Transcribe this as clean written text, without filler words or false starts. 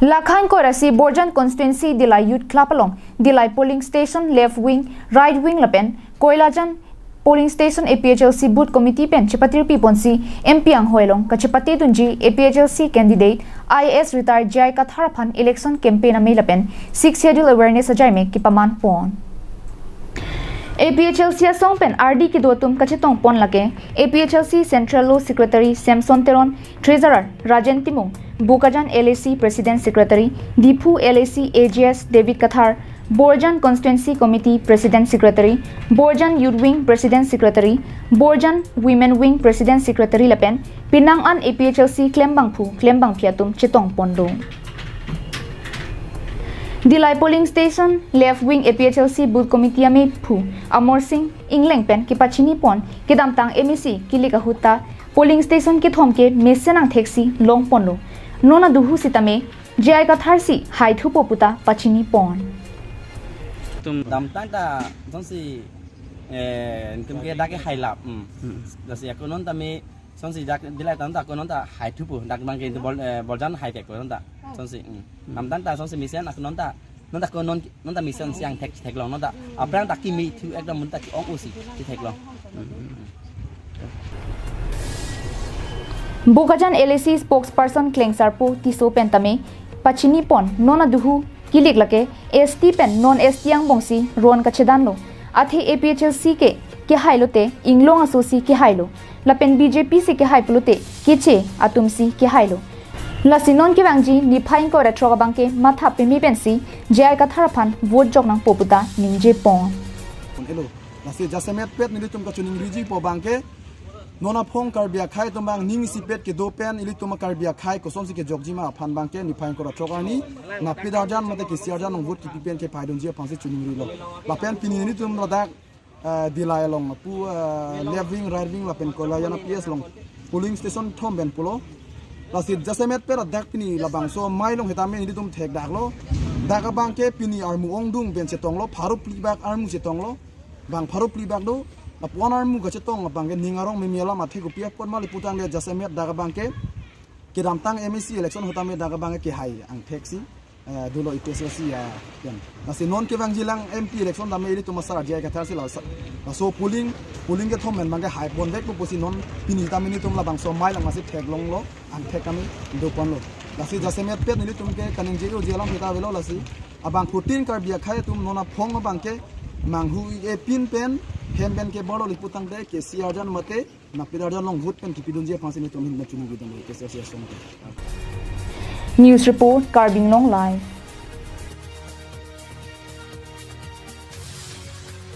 Lakhan Korasi Borjan Constituency Dillai Youth Club along Dillai Polling Station Left Wing Right Wing Lapen Koilajan Polling Station APHLC Booth Committee Pen Chipatir Piponsi MP Ang Hoilong Kachipati Tunji APHLC Candidate IS Retired Jai Katharapan Election Campaign Amei Lapen 6 Schedule Awareness Ajaime Kipaman Pon APHLC Song Pen RD Kidotum Kachitong Pon Lake APHLC Central Law Secretary Samson Teron Treasurer Rajan Timung Bukajan LAC President Secretary Dipu LAC AGS David Kathar Borjan Constituency Committee President Secretary Borjan Youth Wing President Secretary Borjan Women Wing President Secretary Lapen Pinang An APHLC Klembang Piatum Chitong Pondo Dillai Polling Station Left Wing APHLC Booth Committee Amei Phu Amor Singh Ingleng Pen Kipachini Pon Kidamtang MEC Kilika Huta Polling Station Kithomke Mesenang Taxi Long Ponlo Nona Duhu Sitame Jai Katharsi Hai Thu Poputa Pachini Pon Tum damtang ta sonsi tum ke dak hai lap dasi akonon ta me sonsi dak dilai tam ta akonon ta hai thu pu dak bang ke boljan hai tek konon ta sonsi damtang ta sonsi mission akonon ta non ta konon non ta mission siang tek long non ta aprang ta ki mi thu ekdam mun ta ki ong usi ti tek long Bukajan LAC spokesperson Kleng Sarpu Tiso Pentame Pachini Pon Nona Duhu Kilik Lake ST Pen non ST Yang Bongsi Ron Kachedanlo Athi APHLC ke hailote Inglong Asosi ke hailo Lapen BJP se ke haiplote Kiche Atumsi ke hailo Lasinon ke bangji Nipain ko retroga bangke Matha Pemi Pensi Jai Katharapan vote jok nang poputa Ningje Pon Hello Lasi Jasemet Pet Nilitum Kachuning Riji po bangke Nona Pong Karbia Khai Tumbang Ning Sipet ke Dopen Ilituma Karbia Khai Kosonsi ke Jogjima Pan Bangke Nipain ko retrogani na Pidajan Mate ke Siajan ng vote ki Pipen ke Paidonjia Pansi Chuning Rilo Lapen Pininitum Rodak Dillai long pu left wing right wing lapen Kolayana PS long polling station Thomben Pulo Lasi Jasemet Pet Dak Pini Labang so Mai long Hitame Ilitum Tek Daklo Dakabangke Pini Armu Ongdung Ben Chetonglo Paru Plibak Armu Chetonglo Bang Paru Plibak do Apuan armu gacetong bangke ningarong memiala mathe kupia pon mali putang dia Jasemet daga bangke kidamtang MEC election hotame daga bangke ke hai ang taxi dulo APHLC ya yan nasi non ke bang jilang MP election dame ili tumasar jai kathar sila so polling ke thomen bangke hai bon dek posi non pini tamini tum labang so mai lang masih thek long lo ang thek kami do pon lo nasi Jasemet pet nili tum ke kaning jero jelam kita velo lasi abang putin kar bia khai tum nona phong bangke manghu e pin pen Hemben ke bolo liputang de ke siajan mate na pidajan long vote pen ki pidunjia phansi ni tomin na chunu gidan ke sia song News report Carbing Long Live